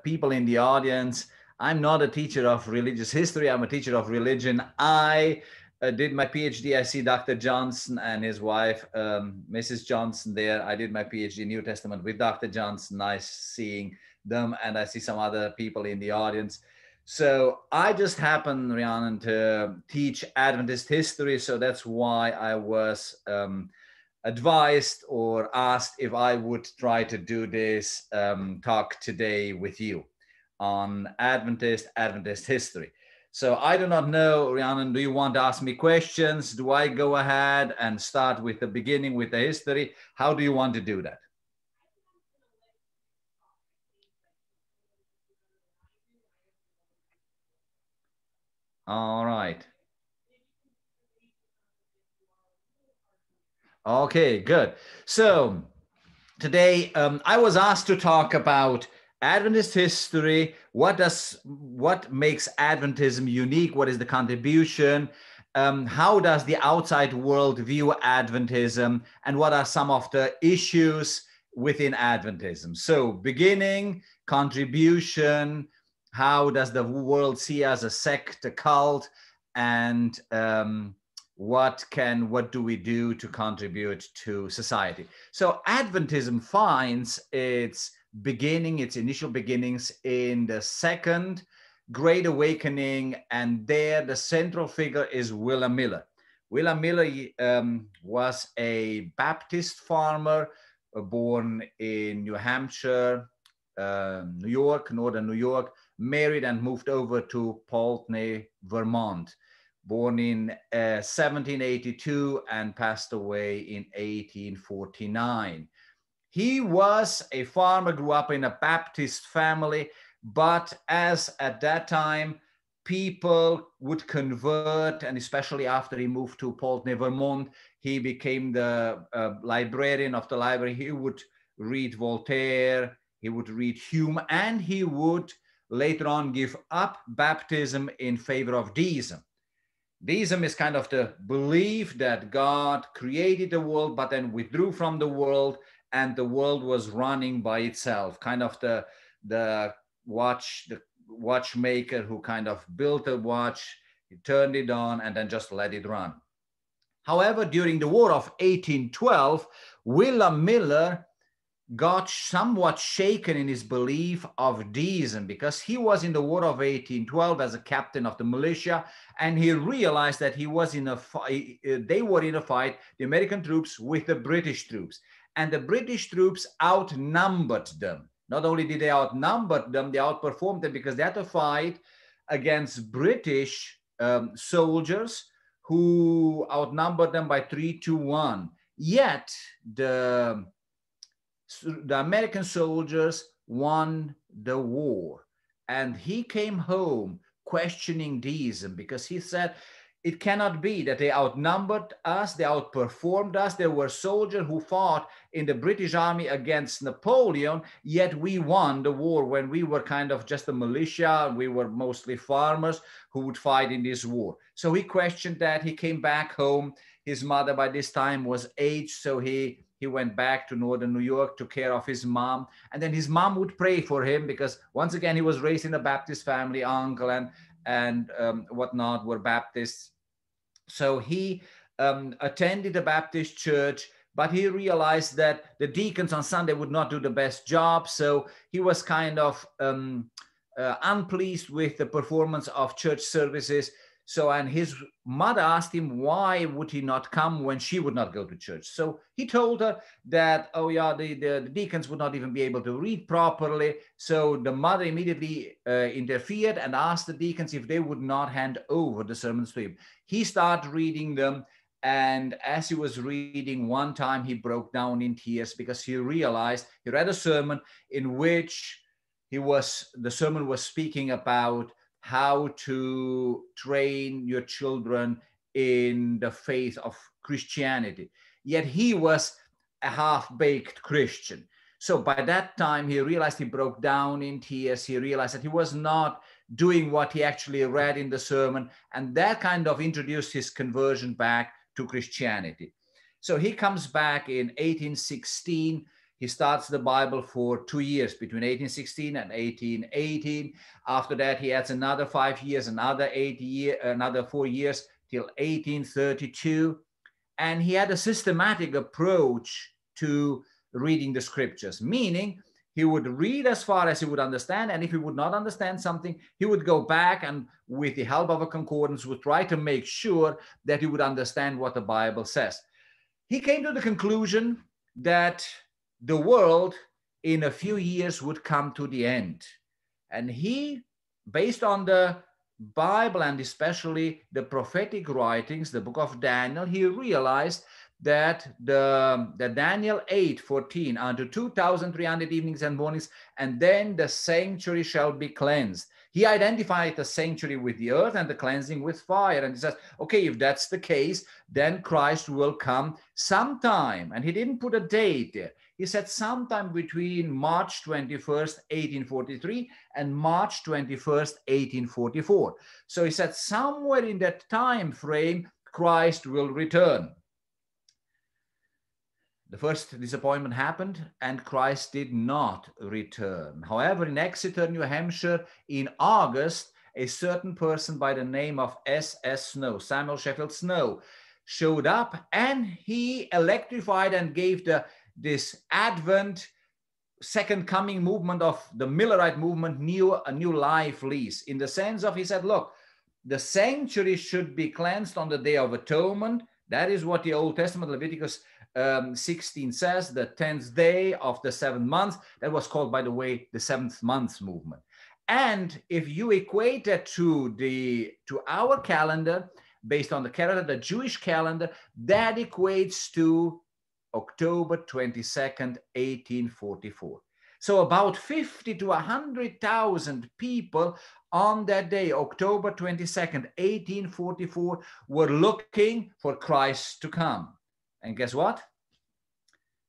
people in the audience. I'm not a teacher of religious history. I'm a teacher of religion. I did my PhD. I see Dr. Johnson and his wife, Mrs. Johnson there. I did my PhD in New Testament with Dr. Johnson. Nice seeing them. And I see some other people in the audience. So I just happened, Rhiannon, to teach Adventist history. So that's why I was advised or asked if I would try to do this talk today with you on Adventist history. So I do not know, Rhiannon, do you want to ask me questions? Do I go ahead and start with the beginning, with the history? How do you want to do that? All right. Okay, good. So today I was asked to talk about Adventist history. What makes Adventism unique? What is the contribution? How does the outside world view Adventism? And what are some of the issues within Adventism? So beginning, contribution, how does the world see us, a sect, a cult, and what do we do to contribute to society? So Adventism finds its initial beginnings in the Second Great Awakening, and there the central figure is William Miller. William Miller was a Baptist farmer born in New Hampshire, New York, northern New York, married and moved over to Pulteney, Vermont, born in 1782 and passed away in 1849. He was a farmer, grew up in a Baptist family, but as at that time, people would convert, and especially after he moved to Pulteney, Vermont, he became the librarian of the library. He would read Voltaire, he would read Hume, and he would later on give up baptism in favor of deism. Deism is kind of the belief that God created the world, but then withdrew from the world, and the world was running by itself, kind of the watchmaker who kind of built a watch, he turned it on, and then just let it run. However, during the War of 1812, William Miller got somewhat shaken in his belief of deism, because he was in the War of 1812 as a captain of the militia, and he realized that he was in a fight, they were in a fight, the American troops with the British troops, and the British troops outnumbered them. Not only did they outnumber them, they outperformed them, because they had to fight against British soldiers who outnumbered them by 3-1. Yet the American soldiers won the war, and he came home questioning deism, because he said it cannot be that they outnumbered us, they outperformed us. There were soldiers who fought in the British army against Napoleon, yet we won the war when we were kind of just a militia. We were mostly farmers who would fight in this war. So he questioned that. He came back home. His mother by this time was aged, so he went back to northern New York, took care of his mom, and then his mom would pray for him, because once again he was raised in a Baptist family. Uncle and whatnot were Baptists. So he attended a Baptist church, but he realized that the deacons on Sunday would not do the best job. So he was kind of unpleased with the performance of church services. So, and his mother asked him why would he not come when she would not go to church. So he told her that, oh yeah, the deacons would not even be able to read properly. So the mother immediately interfered and asked the deacons if they would not hand over the sermons to him. He started reading them, and as he was reading, one time he broke down in tears, because he realized, he read a sermon in which the sermon was speaking about how to train your children in the faith of Christianity. Yet he was a half-baked Christian. So by that time, he realized, he broke down in tears. He realized that he was not doing what he actually read in the sermon. And that kind of introduced his conversion back to Christianity. So he comes back in 1816. He starts the Bible for 2 years, between 1816 and 1818. After that, he adds another 5 years, another 4 years till 1832. And he had a systematic approach to reading the scriptures, meaning he would read as far as he would understand. And if he would not understand something, he would go back and with the help of a concordance would try to make sure that he would understand what the Bible says. He came to the conclusion that the world in a few years would come to the end. And he, based on the Bible and especially the prophetic writings, the book of Daniel, he realized that the Daniel 8:14, unto 2,300 evenings and mornings, and then the sanctuary shall be cleansed. He identified the sanctuary with the earth and the cleansing with fire. And he says, okay, if that's the case, then Christ will come sometime. And he didn't put a date there. He said sometime between March 21st, 1843 and March 21st, 1844. So he said somewhere in that time frame, Christ will return. The first disappointment happened and Christ did not return. However, in Exeter, New Hampshire, in August, a certain person by the name of S.S. Snow, Samuel Sheffield Snow, showed up and he electrified and gave this Advent second coming movement of the Millerite movement a new life lease, in the sense of, he said, look, the sanctuary should be cleansed on the Day of Atonement. That is what the Old Testament, Leviticus 16 says, the 10th day of the 7th month. That was called, by the way, the 7th month movement. And if you equate that to our calendar, based on the calendar, the Jewish calendar, that equates to October 22nd, 1844. So about 50 to 100,000 people on that day, October 22nd, 1844, were looking for Christ to come. And guess what?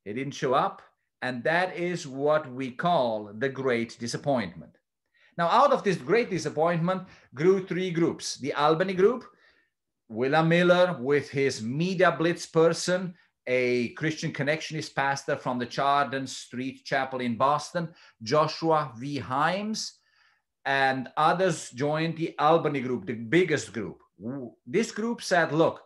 He didn't show up. And that is what we call the Great Disappointment. Now, out of this great disappointment grew three groups. The Albany group, William Miller with his media blitz person, a Christian Connectionist pastor from the Chardon Street Chapel in Boston, Joshua V. Himes, and others joined the Albany group, the biggest group. This group said, look,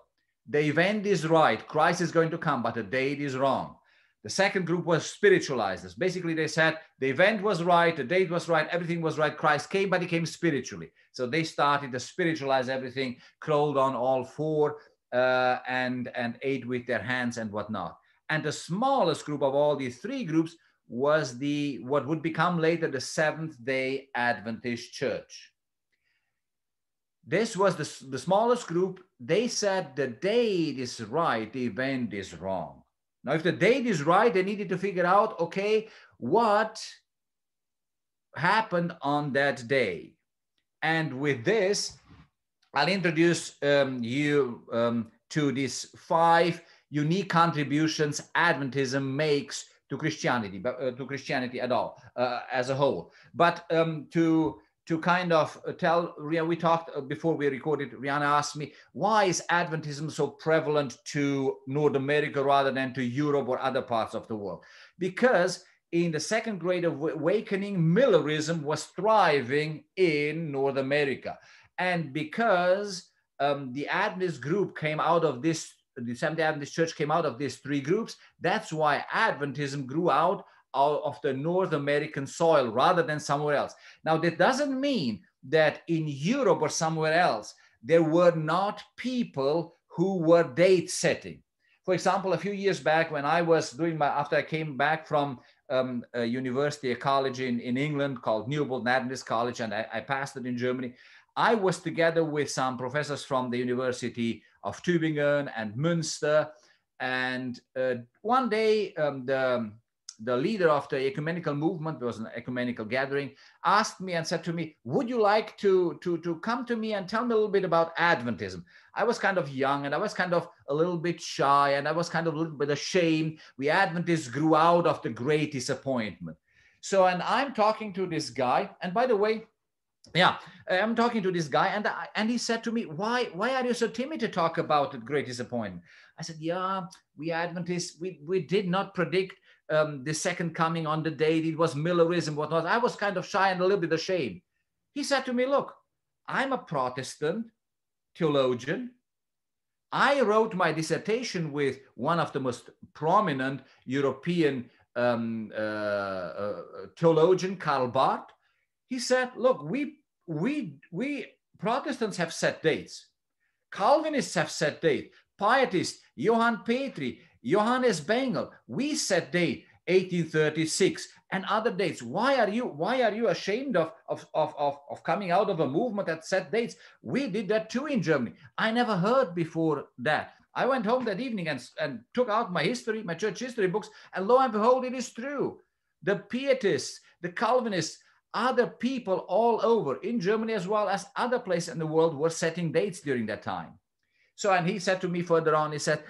the event is right, Christ is going to come, but the date is wrong. The second group was spiritualizers. Basically, they said the event was right, the date was right, everything was right. Christ came, but he came spiritually. So they started to spiritualize everything, crawled on all four, and ate with their hands and whatnot. And the smallest group of all these three groups was what would become later the Seventh-day Adventist Church. This was the smallest group. They said the date is right, the event is wrong. Now, if the date is right, they needed to figure out, okay, what happened on that day. And with this, I'll introduce you to these 5 unique contributions Adventism makes to Christianity, at all, as a whole. But to kind of tell, we talked before we recorded, Rihanna asked me, why is Adventism so prevalent to North America rather than to Europe or other parts of the world? Because in the Second Great Awakening, Millerism was thriving in North America. And because the Adventist group came out of this, the Seventh-day Adventist Church came out of these 3 groups, that's why Adventism grew out of the North American soil rather than somewhere else. Now, that doesn't mean that in Europe or somewhere else, there were not people who were date setting. For example, a few years back when I was after I came back from a university, a college in England called Newbold Adventist College, and I pastored in Germany, I was together with some professors from the University of Tübingen and Münster. And one day, the leader of the ecumenical movement, there was an ecumenical gathering, asked me and said to me, would you like to come to me and tell me a little bit about Adventism? I was kind of young and I was kind of a little bit shy and I was kind of a little bit ashamed. We Adventists grew out of the Great Disappointment. So, and I'm talking to this guy, and by the way, I'm talking to this guy, and he said to me, why are you so timid to talk about the Great Disappointment? I said, we Adventists, we did not predict the second coming on the date. It was Millerism, whatnot. I was kind of shy and a little bit ashamed. He said to me, look, I'm a Protestant theologian. I wrote my dissertation with one of the most prominent European theologian, Karl Barth. He said, look, we Protestants have set dates. Calvinists have set date. Pietists, Johann Petri, Johannes Bengel, we set date 1836 and other dates. Why are you ashamed of coming out of a movement that set dates? We did that too in Germany. I never heard before that. I went home that evening and took out my history, my church history books, and lo and behold, it is true. The Pietists, the Calvinists, other people all over in Germany as well as other places in the world were setting dates during that time. So, and he said to me further on, he said,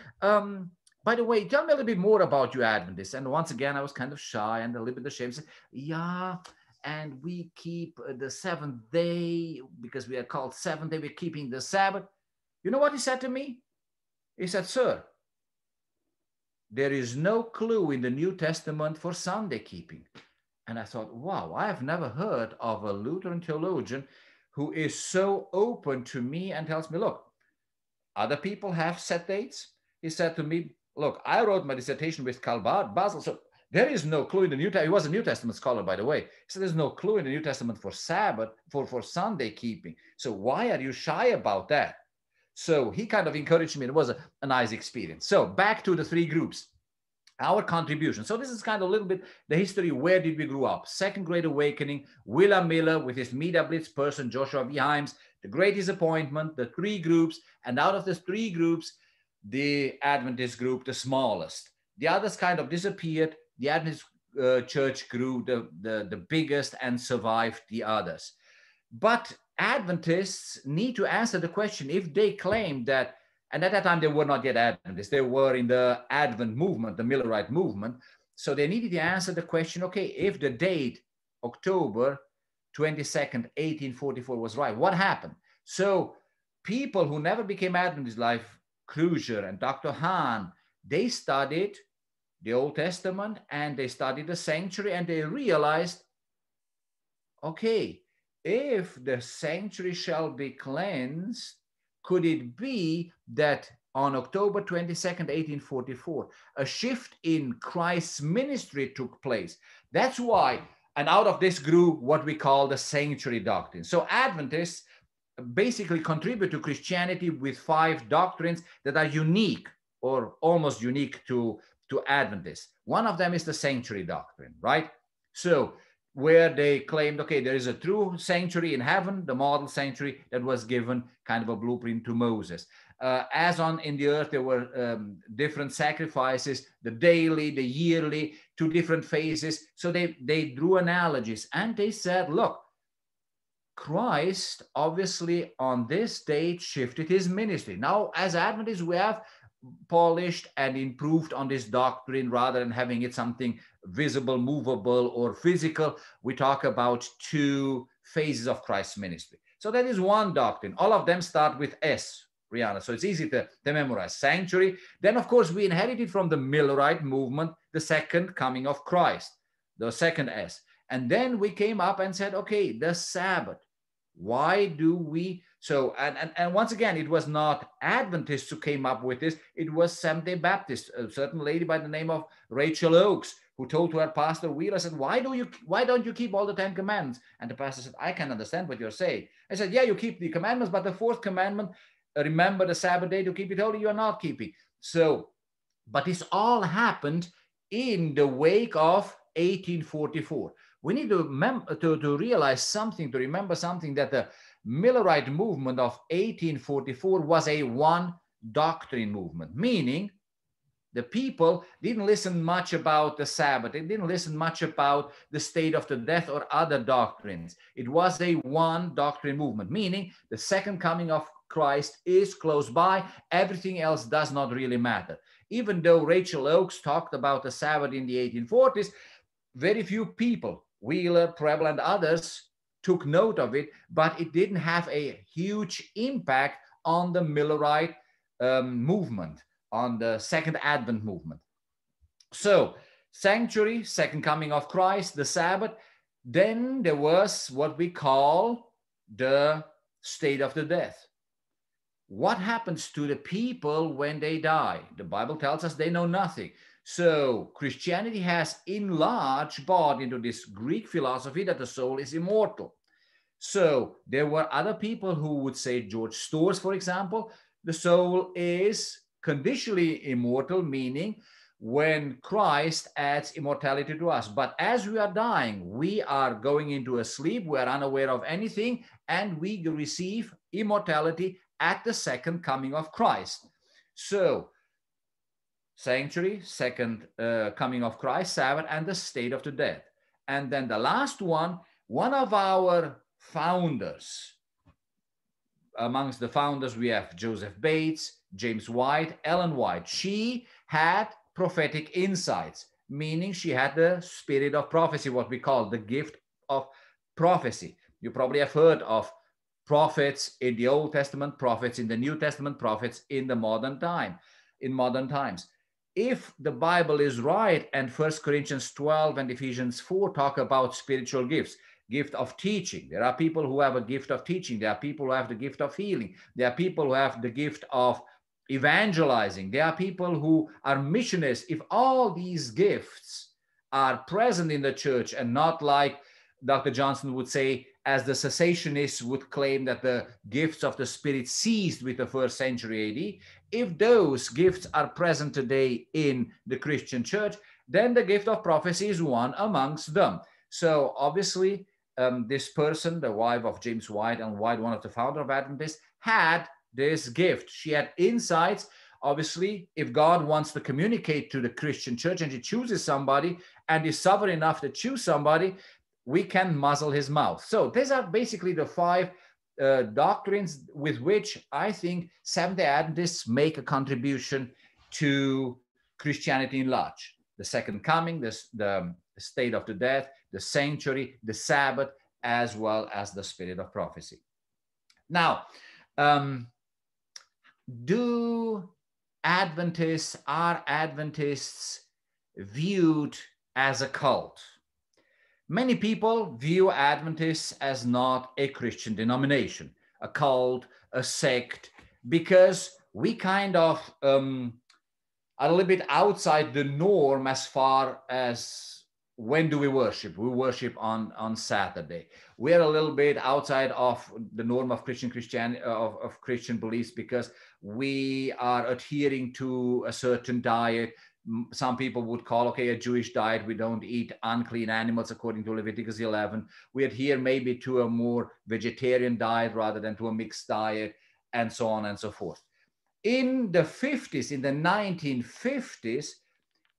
by the way, tell me a little bit more about you Adventists. And once again, I was kind of shy and a little bit ashamed. Said, yeah, and we keep the seventh day because we are called seventh day. We're keeping the Sabbath. You know what he said to me? He said, sir, there is no clue in the New Testament for Sunday keeping. And I thought, wow, I have never heard of a Lutheran theologian who is so open to me and tells me, look, other people have set dates. He said to me, look, I wrote my dissertation with Karl Basel, so there is no clue in the New Testament. He was a New Testament scholar, by the way. He said there's no clue in the New Testament for Sabbath, for Sunday keeping. So why are you shy about that? So he kind of encouraged me. It was a nice experience. So back to the three groups. Our contribution. So this is kind of a little bit the history. Where did we grow up? Second Great Awakening, William Miller with his Media Blitz person, Joshua V. Himes, the Great Disappointment, the three groups. And out of the three groups, the Adventist group, the smallest. The others kind of disappeared. The Adventist church grew the biggest and survived the others. But Adventists need to answer the question if they claim that, and at that time they were not yet Adventists, they were in the Advent movement, the Millerite movement. So they needed to answer the question, okay, if the date, October 22nd, 1844 was right, what happened? So people who never became Adventists, like Kruger and Dr. Hahn, they studied the Old Testament and they studied the sanctuary and they realized, okay, if the sanctuary shall be cleansed, could it be that on October 22nd, 1844, a shift in Christ's ministry took place? That's why, and out of this grew what we call the sanctuary doctrine. So Adventists basically contribute to Christianity with 5 doctrines that are unique or almost unique to Adventists. One of them is the sanctuary doctrine, right? So where they claimed, okay, there is a true sanctuary in heaven, the model sanctuary that was given kind of a blueprint to Moses. As on in the earth, there were different sacrifices, the daily, the yearly, 2 different phases. So they drew analogies and they said, look, Christ obviously on this date shifted his ministry. Now, as Adventists, we have polished and improved on this doctrine rather than having it something visible, movable, or physical. We talk about 2 phases of Christ's ministry. So that is one doctrine. All of them start with S, Rihanna. So it's easy to memorize. Sanctuary. Then, of course, we inherited from the Millerite movement the second coming of Christ, the second S. And then we came up and said, okay, the Sabbath. Why do we? So, and once again, it was not Adventists who came up with this. It was Seventh-day Baptists, a certain lady by the name of Rachel Oakes, who told to her pastor Wheeler, said, why don't you keep all the 10 commandments? And the pastor said, I can understand what you're saying. I said, yeah, you keep the commandments, but the 4th commandment, remember the Sabbath day to keep it holy, you are not keeping. So, but this all happened in the wake of 1844. We need to realize something, to remember something, that the Millerite movement of 1844 was a one doctrine movement, meaning the people didn't listen much about the Sabbath. They didn't listen much about the state of the death or other doctrines. It was a one doctrine movement, meaning the second coming of Christ is close by. Everything else does not really matter. Even though Rachel Oakes talked about the Sabbath in the 1840s, very few people, Wheeler, Preble, and others, took note of it, but it didn't have a huge impact on the Millerite movement, on the Second Advent movement. So Sanctuary, second coming of Christ, the Sabbath. Then there was what we call the state of the death. What happens to the people when they die? The Bible tells us they know nothing. So Christianity has in large bought into this Greek philosophy that the soul is immortal. So there were other people who would say, George Storrs, for example, the soul is conditionally immortal, meaning when Christ adds immortality to us. But as we are dying, we are going into a sleep, we are unaware of anything, and we receive immortality at the second coming of Christ. So sanctuary, second coming of Christ, Sabbath, and the state of the dead. And then the last one of our founders, amongst the founders, we have Joseph Bates, James White, Ellen White. She had prophetic insights, meaning she had the spirit of prophecy, what we call the gift of prophecy. You probably have heard of prophets in the Old Testament, prophets in the New Testament, prophets in the modern times. If the Bible is right and 1 Corinthians 12 and Ephesians 4 talk about spiritual gifts, gift of teaching. There are people who have a gift of teaching. There are people who have the gift of healing. There are people who have the gift of evangelizing. There are people who are missionaries. If all these gifts are present in the church and not like Dr. Johnson would say, as the cessationists would claim that the gifts of the Spirit ceased with the first century AD, if those gifts are present today in the Christian church, then the gift of prophecy is one amongst them. So obviously, this person, the wife of James White, and White, one of the founders of Adventists, had this gift. She had insights. Obviously, if God wants to communicate to the Christian church and he chooses somebody and is sovereign enough to choose somebody, we can muzzle his mouth. So these are basically the 5 doctrines with which I think Seventh-day Adventists make a contribution to Christianity in large. The second coming, the state of the death, the sanctuary, the Sabbath, as well as the spirit of prophecy. Now, are Adventists viewed as a cult? Many people view Adventists as not a Christian denomination, a cult, a sect, because we kind of are a little bit outside the norm as far as when do we worship? We worship on Saturday. We're a little bit outside of the norm of Christianity, of Christian beliefs, because we are adhering to a certain diet. Some people would call, okay, a Jewish diet. We don't eat unclean animals according to Leviticus 11. We adhere maybe to a more vegetarian diet rather than to a mixed diet, and so on and so forth. In the 50s, in the 1950s,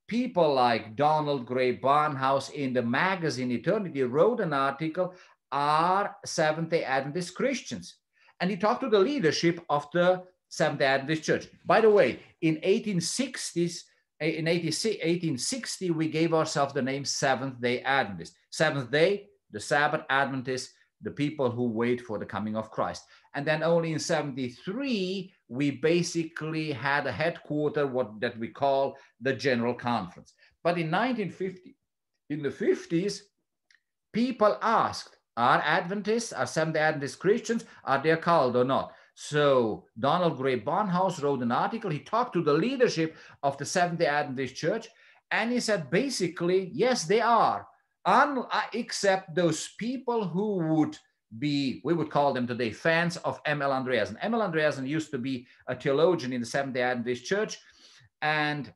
people like Donald Gray Barnhouse in the magazine Eternity wrote an article, Are Seventh-day Adventist Christians? And he talked to the leadership of the Seventh-day Adventist Church. By the way, in 1860, we gave ourselves the name Seventh-day Adventist. Seventh day, the Sabbath, Adventists, the people who wait for the coming of Christ. And then only in 73, we basically had a headquarter, that we call the General Conference. But in 1950, in the 50s, people asked, are Adventists, are Seventh-day Adventist Christians, are they a cult or not? So Donald Gray Barnhouse wrote an article. He talked to the leadership of the Seventh-day Adventist Church, and he said, basically, yes, they are, except those people who would be, we would call them today, fans of M.L. Andreasen. M.L. Andreasen used to be a theologian in the Seventh-day Adventist Church, and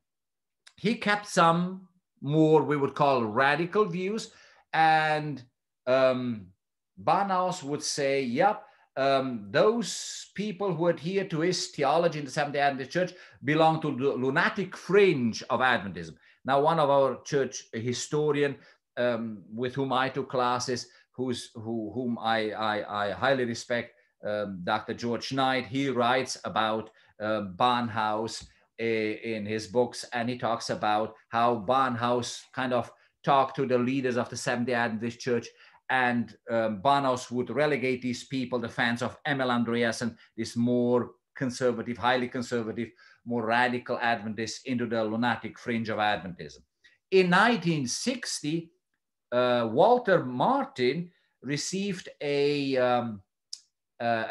he kept some more, we would call, radical views, and Barnhouse would say, yep, those people who adhere to his theology in the Seventh-day Adventist Church belong to the lunatic fringe of Adventism. Now, one of our church historian with whom I took classes, whom I highly respect, Dr. George Knight, he writes about Barnhouse in his books, and he talks about how Barnhouse kind of talked to the leaders of the Seventh-day Adventist Church, and Barnhouse would relegate these people, the fans of M.L. Andreasen, this more conservative, highly conservative, more radical Adventists, into the lunatic fringe of Adventism. In 1960, Walter Martin received a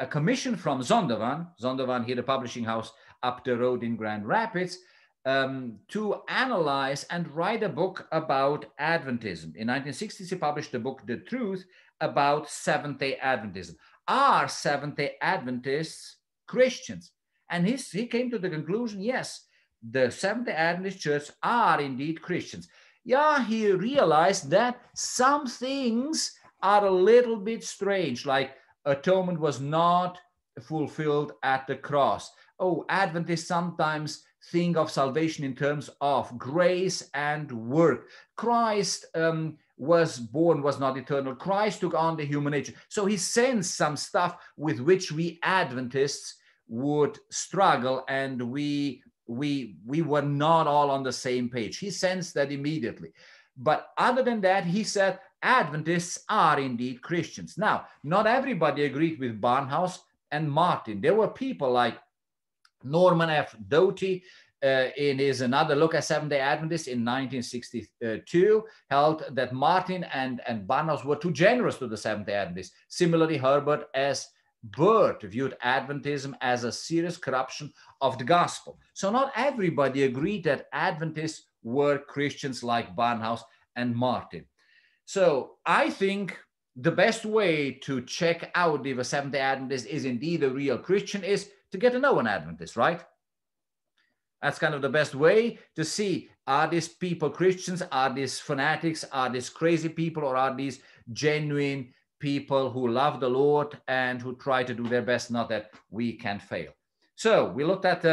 commission from Zondervan here, the publishing house up the road in Grand Rapids, to analyze and write a book about Adventism. In 1960, he published the book, The Truth, about Seventh-day Adventism. Are Seventh-day Adventists Christians? And he came to the conclusion, yes, the Seventh-day Adventist Church are indeed Christians. Yeah, he realized that some things are a little bit strange, like atonement was not fulfilled at the cross. Oh, Adventists sometimes think of salvation in terms of grace and work. Christ was born, was not eternal. Christ took on the human nature. So he sensed some stuff with which we Adventists would struggle, and we were not all on the same page. He sensed that immediately. But other than that, he said, Adventists are indeed Christians. Now, not everybody agreed with Barnhouse and Martin. There were people like Norman F. Doty, in his Another Look at Seventh-day Adventists in 1962, held that Martin and Barnhouse were too generous to the Seventh-day Adventists. Similarly, Herbert S. Burt viewed Adventism as a serious corruption of the gospel. So not everybody agreed that Adventists were Christians like Barnhouse and Martin. So I think the best way to check out if a Seventh-day Adventist is indeed a real Christian is to get to know an Adventist, right? That's kind of the best way to see, are these people Christians? Are these fanatics? Are these crazy people? Or are these genuine people who love the Lord and who try to do their best, not that we can fail? So we looked at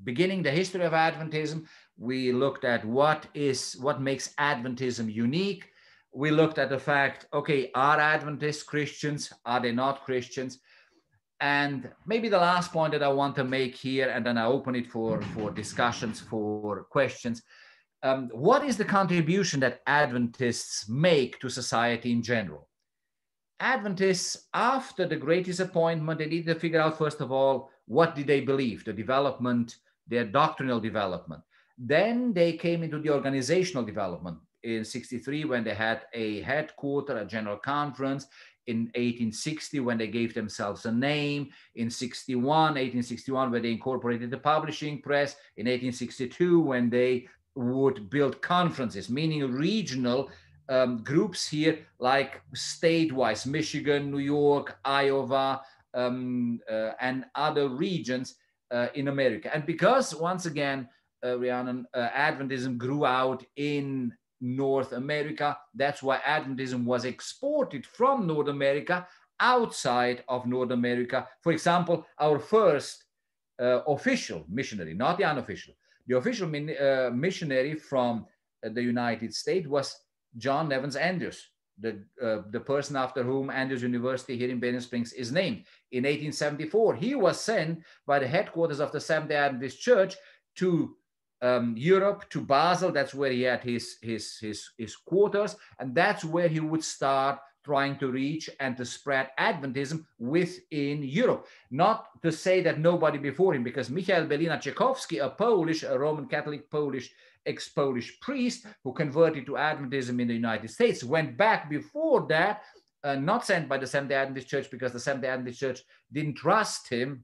beginning the history of Adventism. We looked at what makes Adventism unique. We looked at the fact, okay, are Adventists Christians? Are they not Christians? And maybe the last point that I want to make here, and then I open it for discussions, for questions. What is the contribution that Adventists make to society in general? Adventists, after the Great Disappointment, they need to figure out, first of all, what did they believe, the development, their doctrinal development. Then they came into the organizational development in 63, when they had a headquarter, a general conference. In 1860, when they gave themselves a name. In 1861, when they incorporated the publishing press. In 1862, when they would build conferences, meaning regional groups here, like state-wise, Michigan, New York, Iowa, and other regions in America. And because, once again, Rhiannon, Adventism grew out in North America, that's why Adventism was exported from North America outside of North America. For example, our first official missionary, not the unofficial, the official missionary from the United States was John Evans Andrews, the person after whom Andrews University here in Berrien Springs is named. In 1874, he was sent by the headquarters of the Seventh-day Adventist Church to Europe, to Basel. That's where he had his quarters, and that's where he would start trying to reach and to spread Adventism within Europe. Not to say that nobody before him, because Michael Belina-Czechowski, a Roman Catholic ex-Polish priest who converted to Adventism in the United States, went back before that, not sent by the Seventh-day Adventist Church, because the Seventh-day Adventist Church didn't trust him,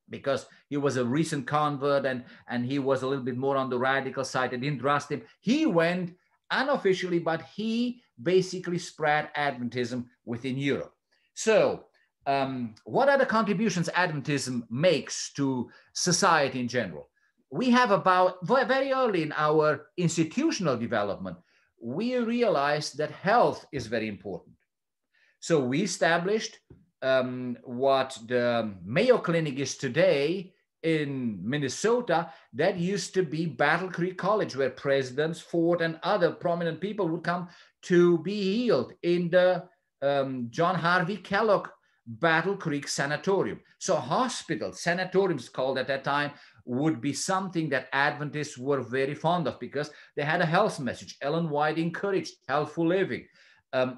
because he was a recent convert and he was a little bit more on the radical side. They didn't trust him. He went unofficially, but he basically spread Adventism within Europe. So what are the contributions Adventism makes to society in general? We have very early in our institutional development, we realized that health is very important. So we established what the Mayo Clinic is today in Minnesota. That used to be Battle Creek College, where presidents, Ford, and other prominent people would come to be healed in the John Harvey Kellogg Battle Creek Sanatorium. So hospitals, sanatoriums called at that time, would be something that Adventists were very fond of, because they had a health message. Ellen White encouraged healthful living.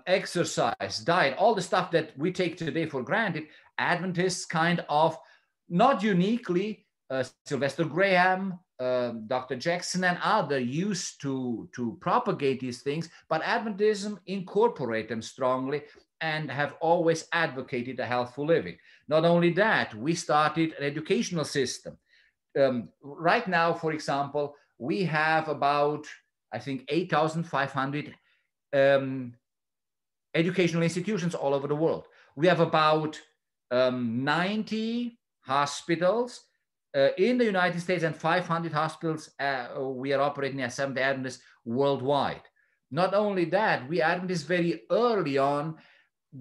Exercise, diet, all the stuff that we take today for granted. Adventists kind of, not uniquely, Sylvester Graham, Dr. Jackson and others used to propagate these things, but Adventism incorporate them strongly and have always advocated a healthful living. Not only that, we started an educational system. Right now, for example, we have about, I think, 8,500 educational institutions all over the world. We have about 90 hospitals in the United States and 500 hospitals we are operating as Seventh-day Adventists worldwide. Not only that, we Adventists very early on,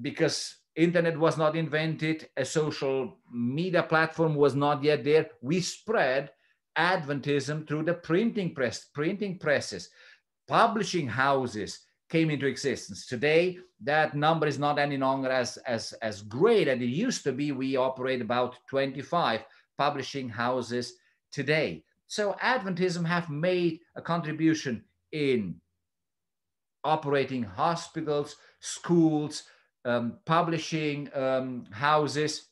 because internet was not invented, a social media platform was not yet there, we spread Adventism through the printing presses, publishing houses came into existence. Today, that number is not any longer as great as it used to be. We operate about 25 publishing houses today. So Adventism have made a contribution in operating hospitals, schools, publishing houses,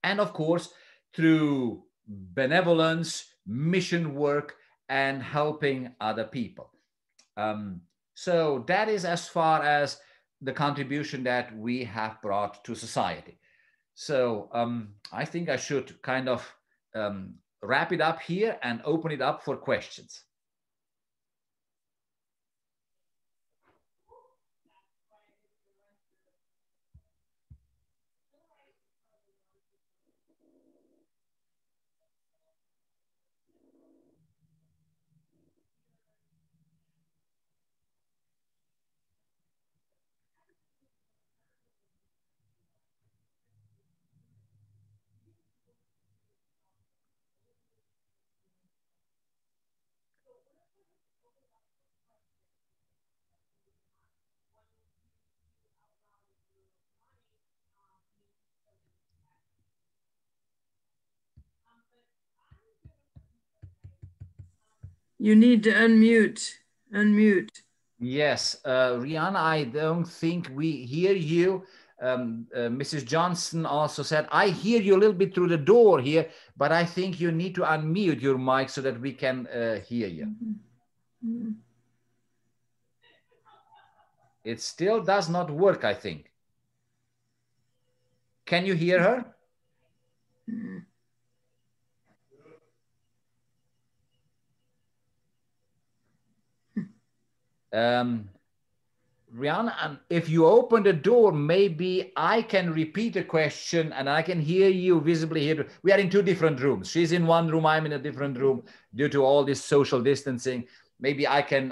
and of course, through benevolence, mission work, and helping other people. So that is as far as the contribution that we have brought to society. So I think I should kind of wrap it up here and open it up for questions. You need to unmute. Yes, Rihanna, I don't think we hear you. Mrs. Johnson also said, I hear you a little bit through the door here, but I think you need to unmute your mic so that we can hear you. Mm-hmm. It still does not work, I think. Can you hear her? Rihanna, if you open the door, maybe I can repeat the question and I can hear you visibly here. We are in two different rooms. She's in one room, I'm in a different room due to all this social distancing. Maybe I can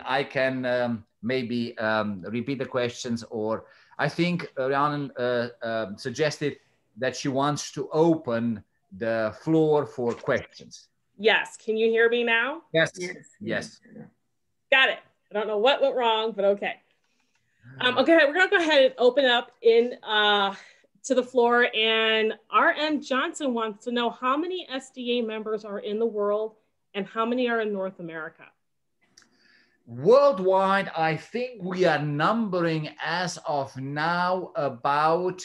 repeat the questions, or I think Rihanna suggested that she wants to open the floor for questions. Yes. Can you hear me now? Yes. Yes. Yes. Got it. I don't know what went wrong, but okay. Okay, we're gonna go ahead and open up to the floor, and R.M. Johnson wants to know how many SDA members are in the world and how many are in North America. Worldwide, I think we are numbering as of now about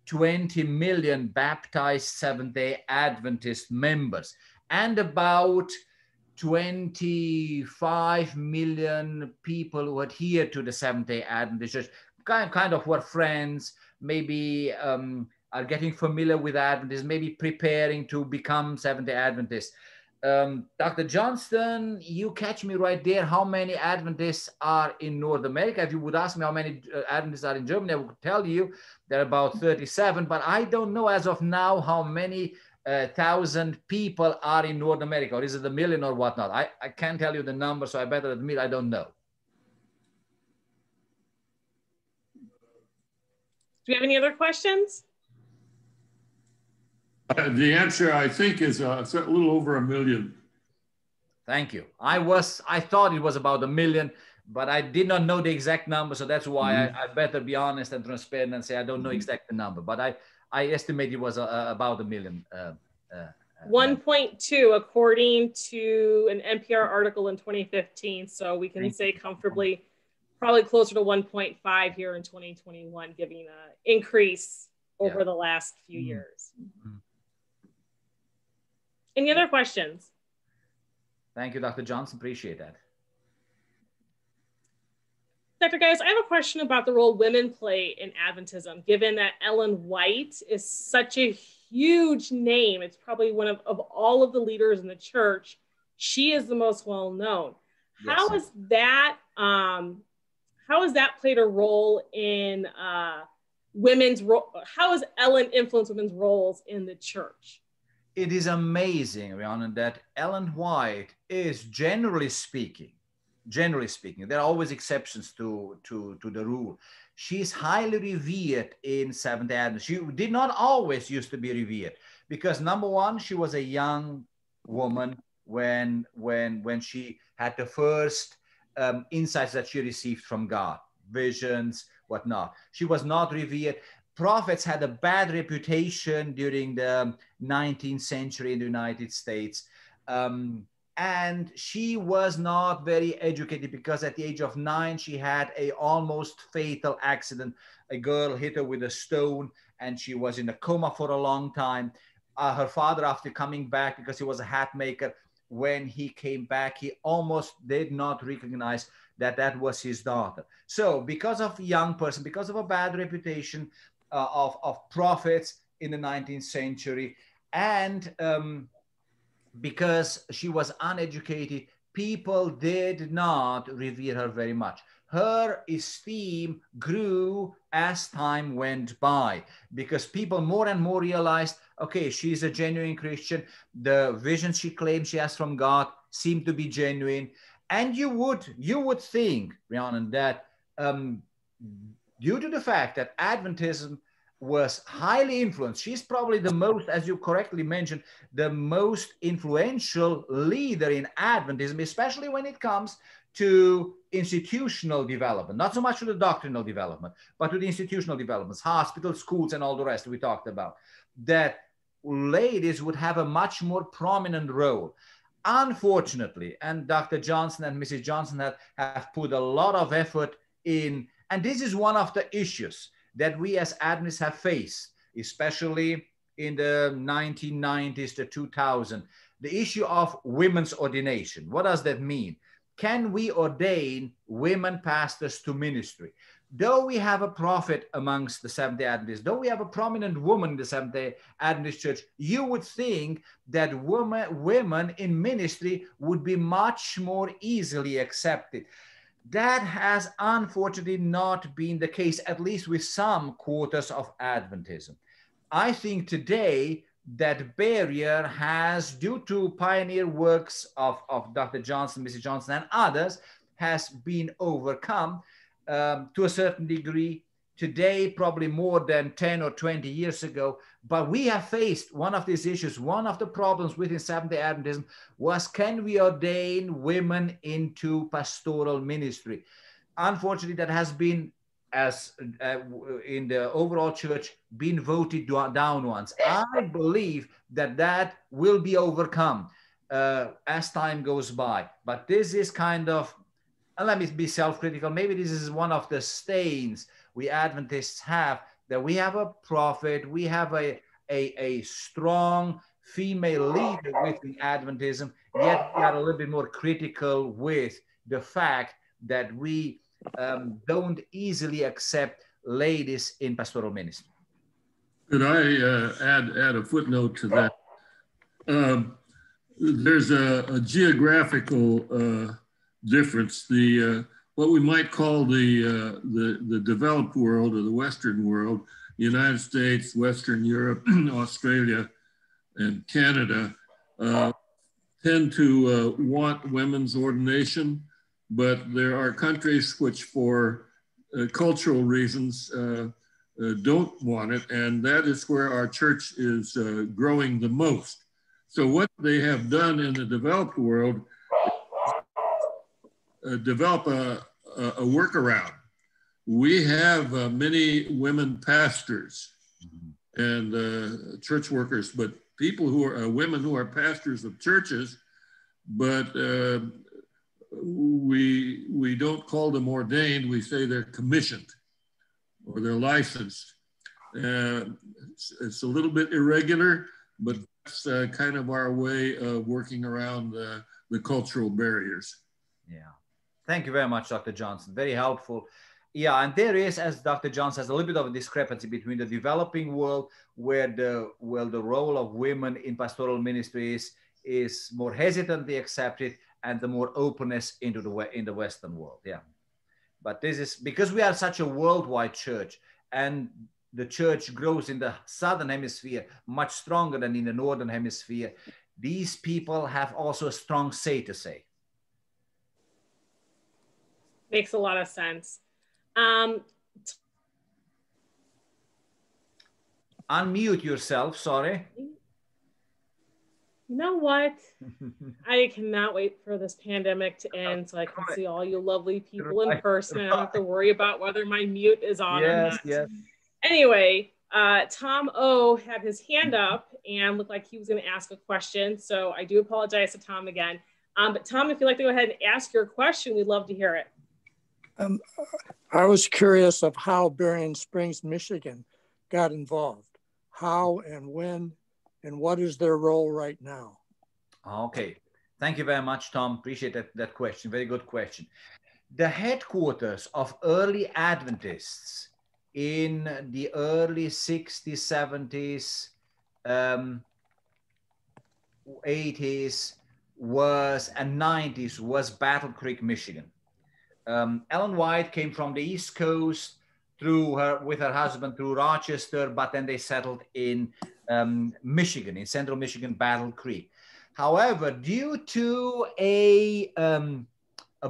20 million baptized Seventh-day Adventist members and about 25 million people who adhere to the Seventh-day Adventist Church, kind of were friends, maybe are getting familiar with Adventists, maybe preparing to become Seventh-day Adventists. Dr. Johnston, you catch me right there. How many Adventists are in North America? If you would ask me how many Adventists are in Germany, I would tell you there are about 37, but I don't know as of now how many 1,000 people are in North America, or is it a million or whatnot? I can't tell you the number, so I better admit I don't know. Do you have any other questions? The answer, I think, is a little over 1 million. Thank you. I thought it was about 1 million, but I did not know the exact number, so that's why I better be honest and transparent and say I don't know exact the number, but I estimate it was about 1 million. 1.2 according to an NPR article in 2015. So we can say comfortably probably closer to 1.5 here in 2021, giving an increase over the last few years. Any other questions? Thank you, Dr. Johnson. Appreciate that. Dr. Gallos, I have a question about the role women play in Adventism, given that Ellen White is such a huge name. It's probably one of all of the leaders in the church. She is the most well-known. Yes. How has that played a role in women's role? How has Ellen influenced women's roles in the church? It is amazing, Rhiannon, that Ellen White is generally speaking, there are always exceptions to the rule. She's highly revered in Seventh-day Adventist. She did not always used to be revered because, number one, she was a young woman when she had the first insights that she received from God, visions, whatnot. She was not revered. Prophets had a bad reputation during the 19th century in the United States. And she was not very educated because at the age of 9, she had a almost fatal accident. A girl hit her with a stone and she was in a coma for a long time. Her father, after coming back, because he was a hat maker, when he came back, he almost did not recognize that that was his daughter. So because of a young person, because of a bad reputation of prophets in the 19th century, and because she was uneducated, people did not revere her very much. Her esteem grew as time went by because people more and more realized, okay, she's a genuine Christian. The visions she claims she has from God seem to be genuine. And you would think, Rhiannon, that due to the fact that Adventism was highly influenced, she's probably the most, as you correctly mentioned, the most influential leader in Adventism, especially when it comes to institutional development, not so much to the doctrinal development, but to the institutional developments, hospitals, schools, and all the rest we talked about, that ladies would have a much more prominent role. Unfortunately, and Dr. Johnson and Mrs. Johnson have put a lot of effort in, and this is one of the issues that we as Adventists have faced, especially in the 1990s to 2000, the issue of women's ordination. What does that mean? Can we ordain women pastors to ministry? Though we have a prophet amongst the Seventh-day Adventists, though we have a prominent woman in the Seventh-day Adventist Church, you would think that women in ministry would be much more easily accepted. That has unfortunately not been the case, at least with some quarters of Adventism. I think today that barrier has, due to pioneer works of Dr. Johnson, Mrs. Johnson, and others, has been overcome to a certain degree. Today, probably more than 10 or 20 years ago, but we have faced one of these issues. One of the problems within Seventh-day Adventism was, can we ordain women into pastoral ministry? Unfortunately, that has been, as in the overall church, been voted down once. I believe that that will be overcome as time goes by. But this is kind of, and let me be self-critical, maybe this is one of the stains we Adventists have, that we have a prophet, we have a strong female leader within Adventism, yet we are a little bit more critical with the fact that we don't easily accept ladies in pastoral ministry. Could I add a footnote to that? There's a geographical difference. What we might call the developed world or the Western world, the United States, Western Europe, Australia, and Canada tend to want women's ordination, but there are countries which for cultural reasons don't want it, and that is where our church is growing the most. So what they have done in the developed world, develop a workaround. We have many women pastors and church workers, but people who are women who are pastors of churches, but we don't call them ordained. We say they're commissioned or they're licensed. It's a little bit irregular, but that's kind of our way of working around the cultural barriers. Yeah. Thank you very much, Dr. Johnson. Very helpful. Yeah, and there is, as Dr. Johnson says, a little bit of a discrepancy between the developing world, where the role of women in pastoral ministries is more hesitantly accepted, and the more openness in the Western world. Yeah. But this is because we are such a worldwide church, and the church grows in the Southern Hemisphere much stronger than in the Northern Hemisphere. These people have also a strong say to say. Makes a lot of sense. Unmute yourself, sorry. You know what? I cannot wait for this pandemic to end so I can see all you lovely people in person. I don't have to worry about whether my mute is on or not. Yes. Anyway, Tom O had his hand up and looked like he was going to ask a question. So I do apologize to Tom again. But Tom, if you'd like to go ahead and ask your question, we'd love to hear it. I was curious of how Berrien Springs, Michigan got involved. How and when, and what is their role right now? Okay. Thank you very much, Tom. Appreciate that question. Very good question. The headquarters of early Adventists in the early 60s, 70s, 80s and 90s was Battle Creek, Michigan. Ellen White came from the East Coast with her husband through Rochester, but then they settled in Michigan, in central Michigan, Battle Creek. However, due to a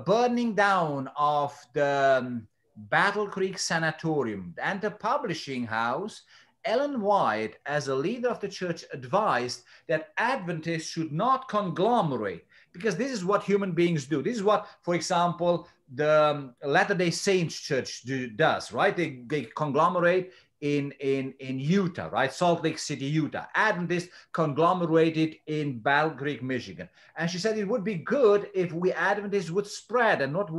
burning down of the Battle Creek Sanatorium and the publishing house, Ellen White, as a leader of the church, advised that Adventists should not conglomerate, because this is what human beings do. This is what, for example, the Latter-day Saints Church does, right? They conglomerate in Utah, right? Salt Lake City, Utah. Adventists conglomerated in Battle Creek, Michigan. And she said it would be good if we Adventists would spread and not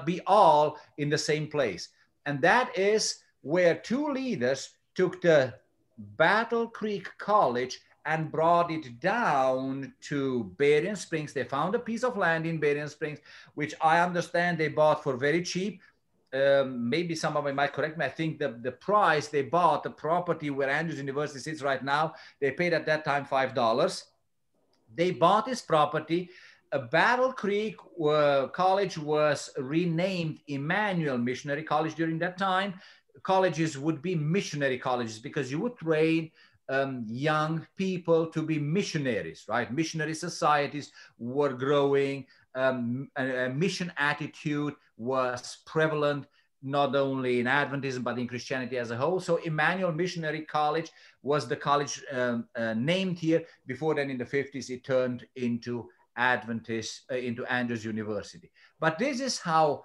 be all in the same place. And that is where two leaders took the Battle Creek College and brought it down to Berrien Springs. They found a piece of land in Berrien Springs, which I understand they bought for very cheap. Maybe somebody might correct me. I think the price they bought the property where Andrews University sits right now, they paid at that time $5. They bought this property. Battle Creek College was renamed Emmanuel Missionary College during that time. Colleges would be missionary colleges because you would train young people to be missionaries, right? Missionary societies were growing. A mission attitude was prevalent, not only in Adventism, but in Christianity as a whole. So Emmanuel Missionary College was the college named here. Before then, in the 50s, it turned into into Andrews University. But this is how,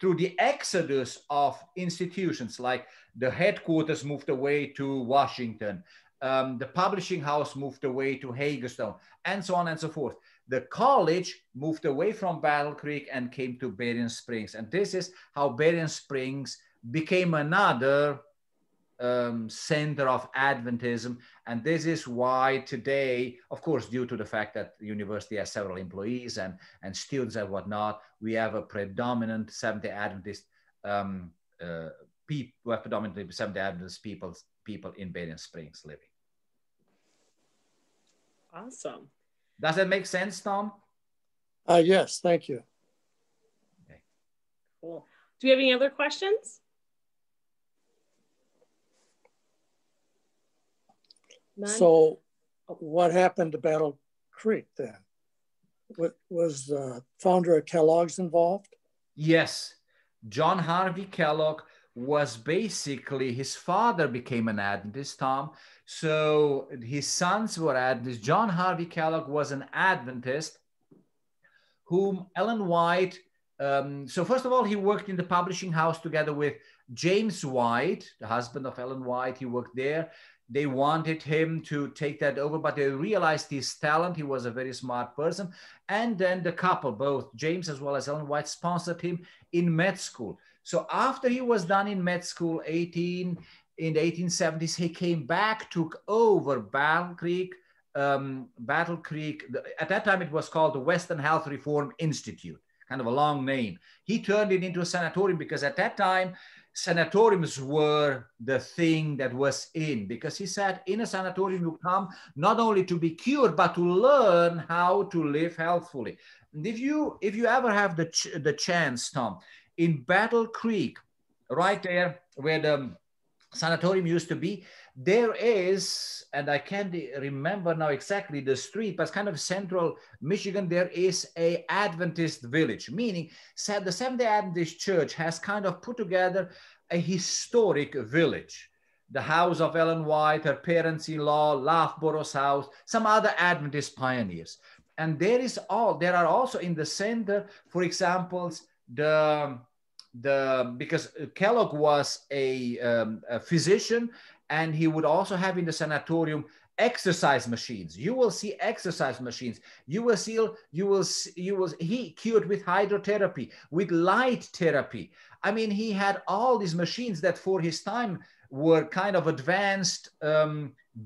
through the exodus of institutions, like the headquarters moved away to Washington, the publishing house moved away to Hagerstown, and so on and so forth. The college moved away from Battle Creek and came to Berrien Springs. And this is how Berrien Springs became another center of Adventism. And this is why today, of course, due to the fact that the university has several employees and students and whatnot, we have a predominant Seventh-day Adventist predominantly Seventh-day Adventist people in Berrien Springs living. Awesome. Does that make sense, Tom? Yes, thank you. Okay. Cool. Do we have any other questions? None? So what happened to Battle Creek then? Was the founder of Kellogg's involved? Yes. John Harvey Kellogg was basically, his father became an Adventist, Tom. So his sons were Adventists. John Harvey Kellogg was an Adventist whom Ellen White, so first of all, he worked in the publishing house together with James White, the husband of Ellen White. He worked there. They wanted him to take that over, but they realized his talent. He was a very smart person. And then the couple, both James as well as Ellen White, sponsored him in med school. So after he was done in med school in the 1870s, he came back, took over Battle Creek Battle Creek, at that time it was called the Western Health Reform Institute, kind of a long name. He turned it into a sanatorium because at that time, sanatoriums were the thing that was in, because he said in a sanatorium you come not only to be cured, but to learn how to live healthfully. And if you ever have the chance, Tom, in Battle Creek, right there where the sanatorium used to be, there is, and I can't remember now exactly the street, but it's kind of central Michigan, there is a Adventist village, meaning the Seventh-day Adventist Church has kind of put together a historic village. The house of Ellen White, her parents-in-law, Loughborough's house, some other Adventist pioneers. And there are also in the center, for example, because Kellogg was a physician, and he would also have in the sanatorium exercise machines. You will see exercise machines. He cured with hydrotherapy, with light therapy. I mean, he had all these machines that for his time were kind of advanced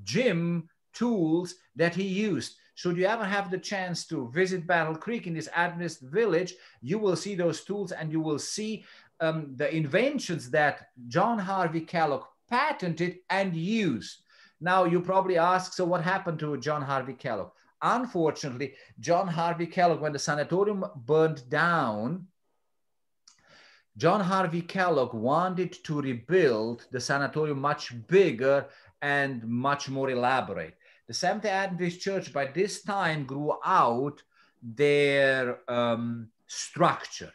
gym tools that he used. Should you ever have the chance to visit Battle Creek in this Adventist village, you will see those tools, and you will see the inventions that John Harvey Kellogg patented and used. Now you probably ask, so what happened to John Harvey Kellogg? Unfortunately, John Harvey Kellogg, when the sanatorium burned down, John Harvey Kellogg wanted to rebuild the sanatorium much bigger and much more elaborate. The Seventh-day Adventist Church by this time grew out their structure,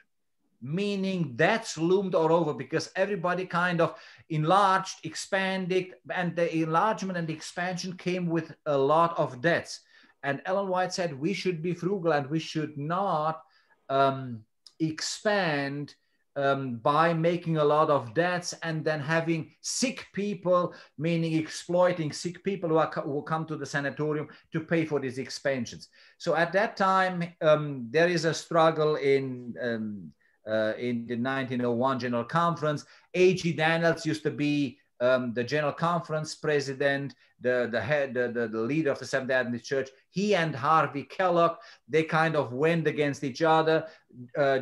meaning that's loomed all over because everybody kind of enlarged, expanded, and the enlargement and the expansion came with a lot of debts. And Ellen White said we should be frugal and we should not expand by making a lot of debts and then having sick people, meaning exploiting sick people who come to the sanatorium to pay for these expansions. So at that time, there is a struggle in the 1901 General Conference. A.G. Daniels used to be the General Conference president, the leader of the Seventh-day Adventist Church. He and Harvey Kellogg, they kind of went against each other.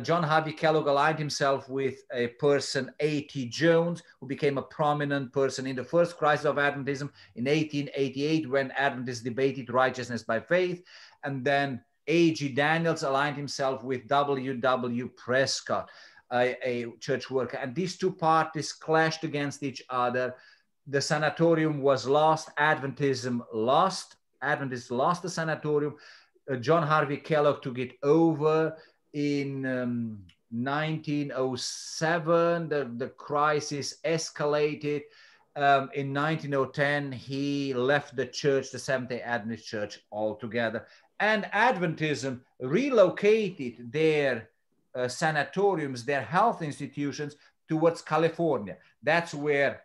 John Harvey Kellogg aligned himself with a person, A.T. Jones, who became a prominent person in the first crisis of Adventism in 1888, when Adventists debated righteousness by faith. And then A.G. Daniels aligned himself with W.W. Prescott, a church worker. And these two parties clashed against each other. The sanatorium was lost. Adventism lost. Adventists lost the sanatorium. John Harvey Kellogg took it over in 1907. The crisis escalated. In 1910, he left the church, the Seventh-day Adventist Church, altogether. And Adventism relocated their sanatoriums, their health institutions, towards California. That's where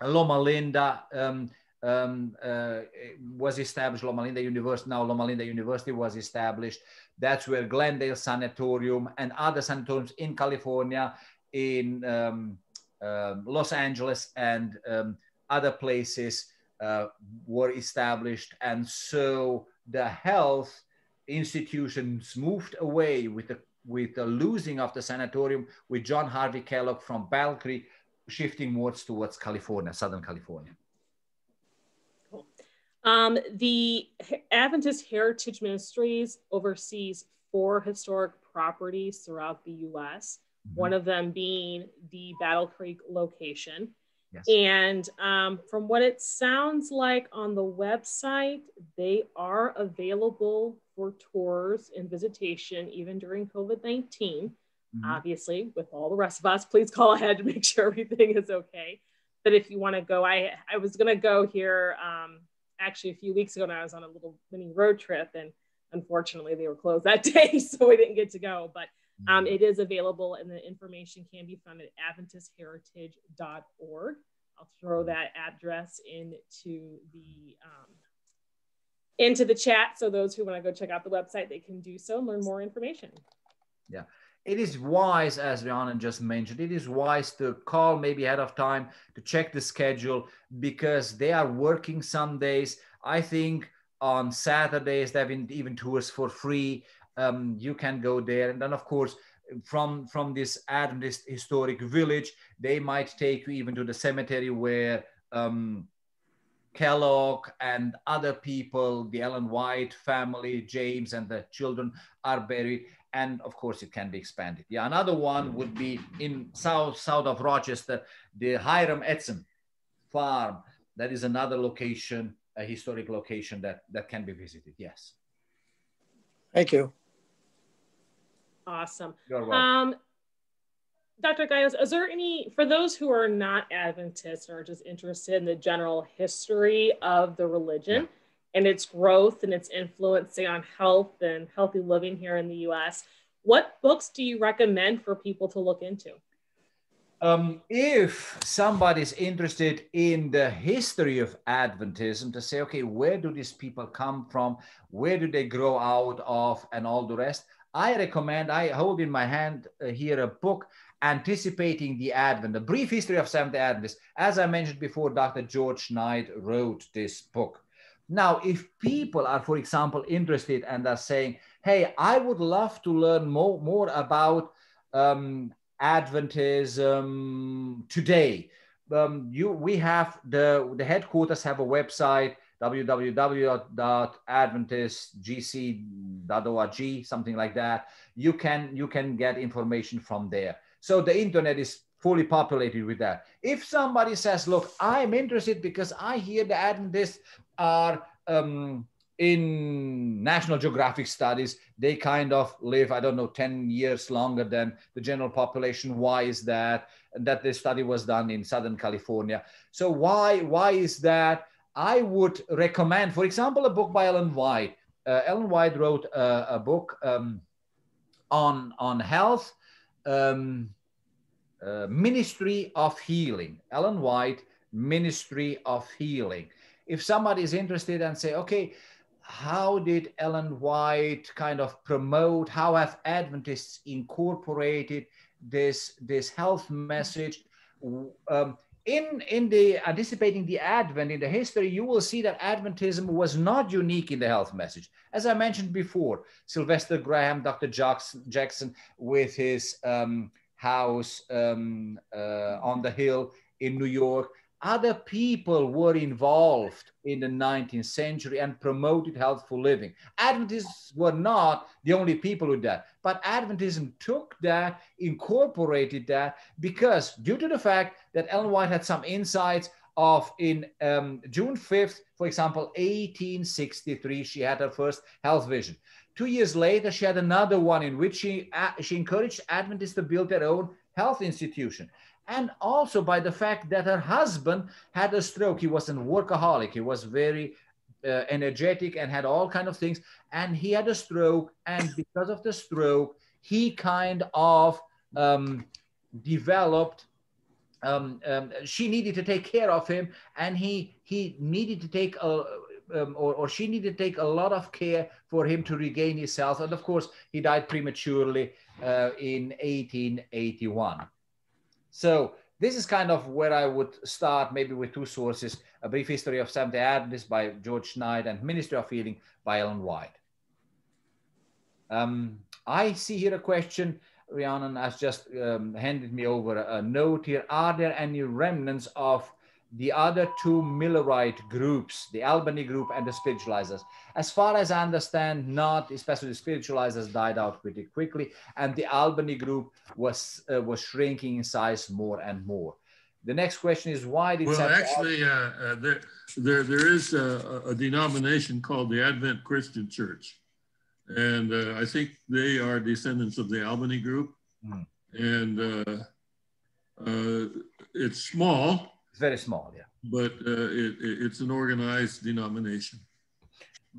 Loma Linda was established. Loma Linda University, now Loma Linda University, was established. That's where Glendale Sanatorium and other sanatoriums in California, in Los Angeles and other places were established. And so the health institutions moved away with the losing of the sanatorium, with John Harvey Kellogg from Battle Creek shifting more towards California, Southern California. Cool. The Adventist Heritage Ministries oversees 4 historic properties throughout the U.S., one of them being the Battle Creek location. Yes. And from what it sounds like on the website, they are available for tours and visitation even during COVID-19. Obviously, with all the rest of us, please call ahead to make sure everything is okay. But if you want to go, I was going to go here actually a few weeks ago, and I was on a little mini road trip, and unfortunately they were closed that day, so we didn't get to go. But it is available, and the information can be found at AdventistHeritage.org. I'll throw that address into the chat, so those who want to go check out the website, they can do so and learn more information. Yeah, it is wise, as Rhiannon just mentioned, it is wise to call maybe ahead of time to check the schedule, because they are working some days. I think on Saturdays. They have even tours for free. You can go there. And then, of course, from this Adventist historic village, they might take you even to the cemetery where Kellogg and other people, the Ellen White family, James and the children are buried. And of course, it can be expanded. Yeah, another one would be in south of Rochester, the Hiram Edson farm. That is another location, a historic location that can be visited. Yes. Thank you. Awesome. You're welcome. Dr. Gallos, is there any, for those who are not Adventists or just interested in the general history of the religion and its growth and its influence on health and healthy living here in the U.S., what books do you recommend for people to look into? If somebody's interested in the history of Adventism, to say, okay, where do these people come from? Where do they grow out of, and all the rest? I recommend, I hold in my hand here a book, Anticipating the Advent, A Brief History of Seventh-day Adventists. As I mentioned before, Dr. George Knight wrote this book. Now, if people are, for example, interested and are saying, hey, I would love to learn more about Adventism today, we have the headquarters have a website, www.adventistgc.org, something like that. You can get information from there. So the internet is fully populated with that. If somebody says, look, I'm interested because I hear the Adventists are in National Geographic studies, they kind of live, I don't know, 10 years longer than the general population. Why is that? And that this study was done in Southern California. So why is that? I would recommend, for example, a book by Ellen White. Ellen White wrote a book on health, Ministry of Healing. Ellen White, Ministry of Healing. If somebody is interested and say, okay, how did Ellen White kind of promote, how have Adventists incorporated this health message? In the Anticipating the Advent, in the history, you will see that Adventism was not unique in the health message. As I mentioned before, Sylvester Graham, Dr. Jackson, with his house on the hill in New York, other people were involved in the 19th century and promoted healthful living. Adventists were not the only people who did that, but Adventism took that, incorporated that, because due to the fact that Ellen White had some insights of in June 5th, for example, 1863, she had her first health vision. 2 years later, she had another one in which she encouraged Adventists to build their own health institution. And also by the fact that her husband had a stroke. He was a workaholic. He was very energetic and had all kinds of things. And he had a stroke. And because of the stroke, he kind of developed, she needed to take care of him. And he needed to take, she needed to take a lot of care for him to regain his health. And of course, he died prematurely in 1881. So this is kind of where I would start, maybe with two sources: A Brief History of Seventh-day Adventists by George Knight and Ministry of Healing by Ellen White. I see here a question. Rhiannon has just handed me over a note here. Are there any remnants of the other two Millerite groups, the Albany group and the Spiritualizers? As far as I understand, not, especially the Spiritualizers died out pretty quickly, and the Albany group was shrinking in size more and more. The next question is, why did... Well, actually, there is a denomination called the Advent Christian Church, and I think they are descendants of the Albany group, and it's small. It's very small, yeah. But it's an organized denomination.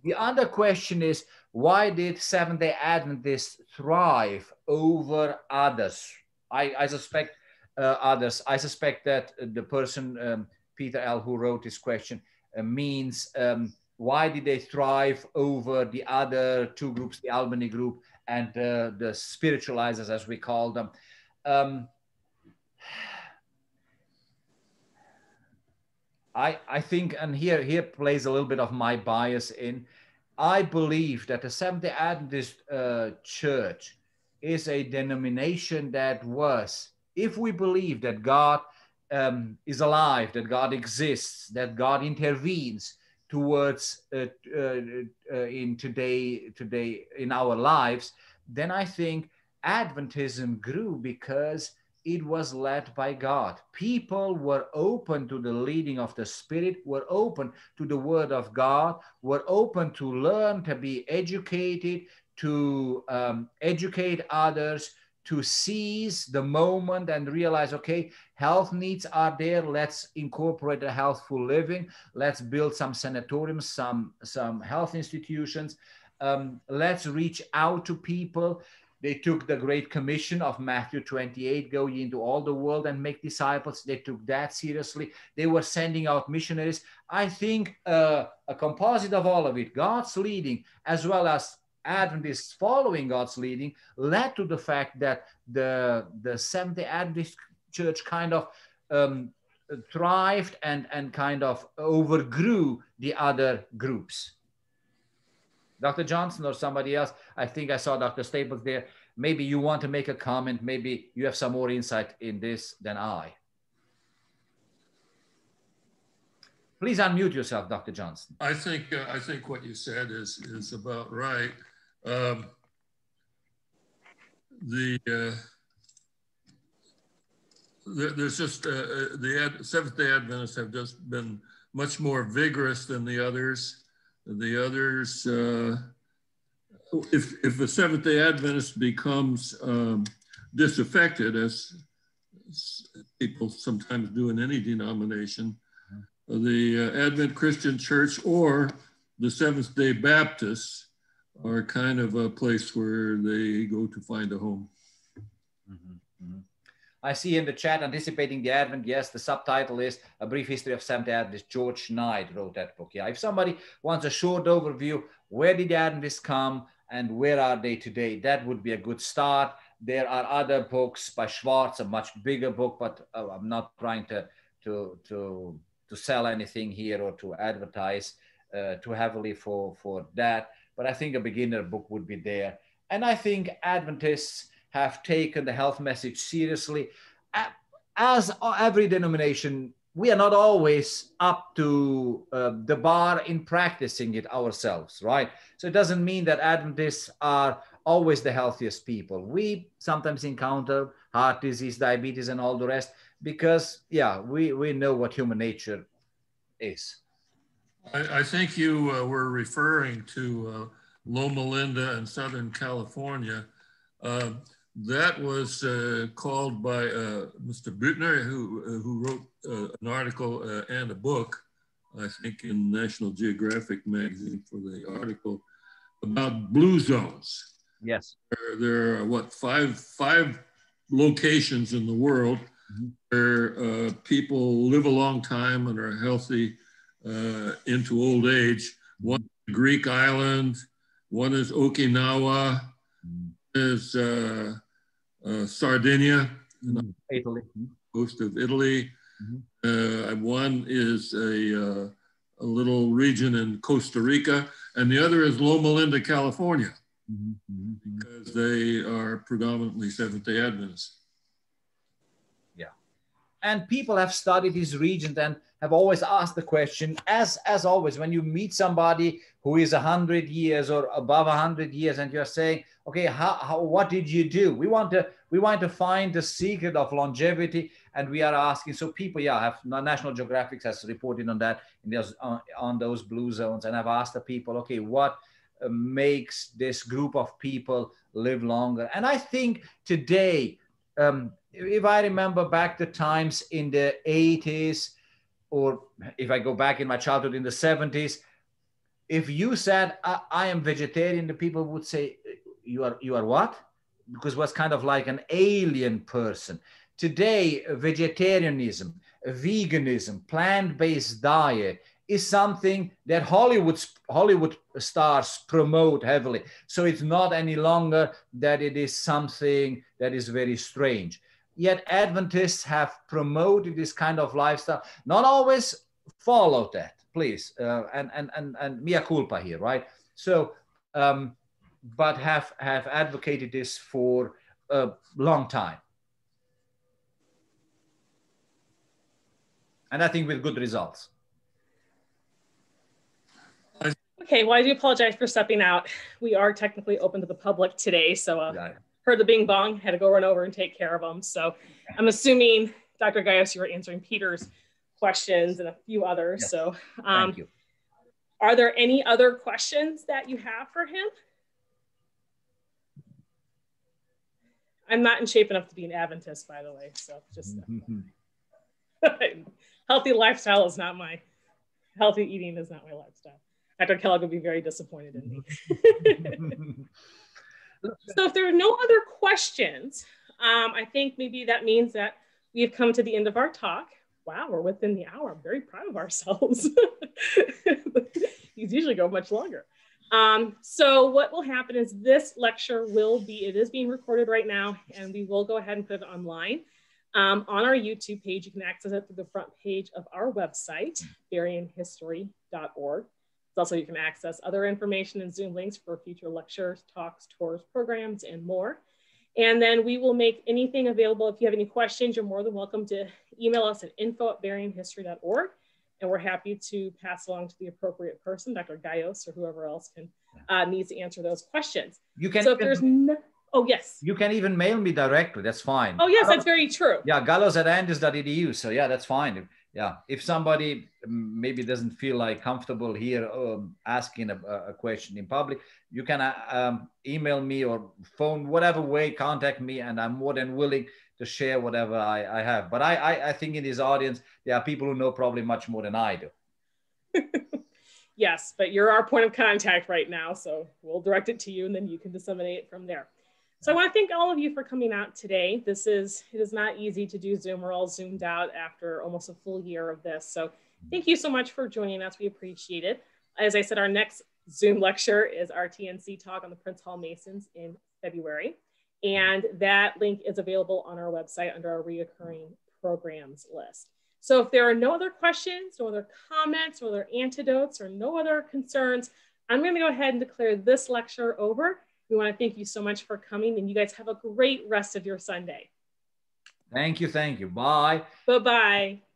The other question is, why did Seventh-day Adventists thrive over others? I suspect others. I suspect that the person, Peter L., who wrote this question, means why did they thrive over the other two groups, the Albany group and the Spiritualizers, as we call them? I think, and here plays a little bit of my bias in, I believe that the Seventh-day Adventist Church is a denomination that was, if we believe that God is alive, that God exists, that God intervenes towards in today in our lives, then I think Adventism grew because it was led by God. People were open to the leading of the Spirit, were open to the Word of God, were open to learn, to be educated, to educate others, to seize the moment and realize, okay, health needs are there. Let's incorporate a healthful living. Let's build some sanatoriums, some health institutions. Let's reach out to people. They took the Great Commission of Matthew 28, go ye into all the world and make disciples. They took that seriously. They were sending out missionaries. I think a composite of all of it, God's leading, as well as Adventists following God's leading, led to the fact that the Seventh-day Adventist Church kind of thrived and kind of overgrew the other groups. Dr. Johnson or somebody else, I think I saw Dr. Staples there. Maybe you want to make a comment. Maybe you have some more insight in this than I. Please unmute yourself, Dr. Johnson. I think what you said is about right. There's just the Seventh-day Adventists have just been much more vigorous than the others. The others, if the Seventh-day Adventist becomes disaffected, as people sometimes do in any denomination, the Advent Christian Church or the Seventh-day Baptists are kind of a place where they go to find a home. I see in the chat, Anticipating the Advent, yes, the subtitle is A Brief History of Seventh-day Adventists. George Knight wrote that book. Yeah, if somebody wants a short overview, where did the Adventists come and where are they today? That would be a good start. There are other books by Schwartz, a much bigger book, but I'm not trying to sell anything here or to advertise too heavily for that. But I think a beginner book would be there. And I think Adventists have taken the health message seriously. As every denomination, we are not always up to the bar in practicing it ourselves, right? So it doesn't mean that Adventists are always the healthiest people. We sometimes encounter heart disease, diabetes, and all the rest because, yeah, we know what human nature is. I think you were referring to Loma Linda in Southern California. That was called by Mr. Büttner, who wrote an article and a book, I think in National Geographic magazine for the article, about blue zones. Yes. There are, what, five locations in the world where people live a long time and are healthy into old age. One is Greek island, one is Okinawa, is Sardinia, Italy, coast of Italy. One is a little region in Costa Rica, and the other is Loma Linda, California, because they are predominantly Seventh-day Adventists. Yeah, and people have studied these regions and have always asked the question, as always, when you meet somebody who is 100 years or above 100 years, and you're saying, okay, what did you do? We want to find the secret of longevity, and we are asking. So people, yeah, National Geographic has reported on that on those blue zones, and I've asked the people, okay, what makes this group of people live longer? And I think today, if I remember back the times in the 80s, or if I go back in my childhood in the 70s, if you said, I am vegetarian, the people would say, you are what? Because it was kind of like an alien person. Today, vegetarianism, veganism, plant-based diet is something that Hollywood stars promote heavily. So it's not any longer that it is something that is very strange. Yet Adventists have promoted this kind of lifestyle, not always follow that, please. And mea culpa here, right? So, but have advocated this for a long time. And I think with good results. Okay, well, I do apologize for stepping out. We are technically open to the public today, so heard the bing bong, had to go run over and take care of them. So I'm assuming, Dr. Gallos, you were answering Peter's questions and a few others. Yes. So thank you. Are there any other questions that you have for him? I'm not in shape enough to be an Adventist, by the way, so just healthy lifestyle is not my, healthy eating is not my lifestyle. Dr. Kellogg would be very disappointed in me. So if there are no other questions, I think maybe that means that we have come to the end of our talk. Wow, we're within the hour. I'm very proud of ourselves. These usually go much longer. So what will happen is this lecture it is being recorded right now, and we will go ahead and put it online. On our YouTube page, you can access it through the front page of our website, berrienhistory.org. Also, you can access other information and Zoom links for future lectures, talks, tours, programs, and more. And then we will make anything available. If you have any questions, you're more than welcome to email us at info@berrienhistory.org. And we're happy to pass along to the appropriate person, Dr. Gallos or whoever else needs to answer those questions. You can. So if there's oh, yes. You can even mail me directly. That's fine. Oh, yes, that's very true. Yeah, gallos@andis.edu. So yeah, that's fine. Yeah, if somebody maybe doesn't feel like comfortable here asking a question in public, you can email me or phone, whatever way, contact me, and I'm more than willing to share whatever I have. But I think in this audience, there are people who know probably much more than I do. Yes, but you're our point of contact right now, so we'll direct it to you, and then you can disseminate it from there. So I want to thank all of you for coming out today. It is not easy to do Zoom. We're all Zoomed out after almost a full year of this. So thank you so much for joining us. We appreciate it. As I said, our next Zoom lecture is our TNC talk on the Prince Hall Masons in February. And that link is available on our website under our reoccurring programs list. So if there are no other questions, no other comments, no other antidotes, or no other concerns, I'm going to go ahead and declare this lecture over. We want to thank you so much for coming, and you guys have a great rest of your Sunday. Thank you. Bye. Bye-bye.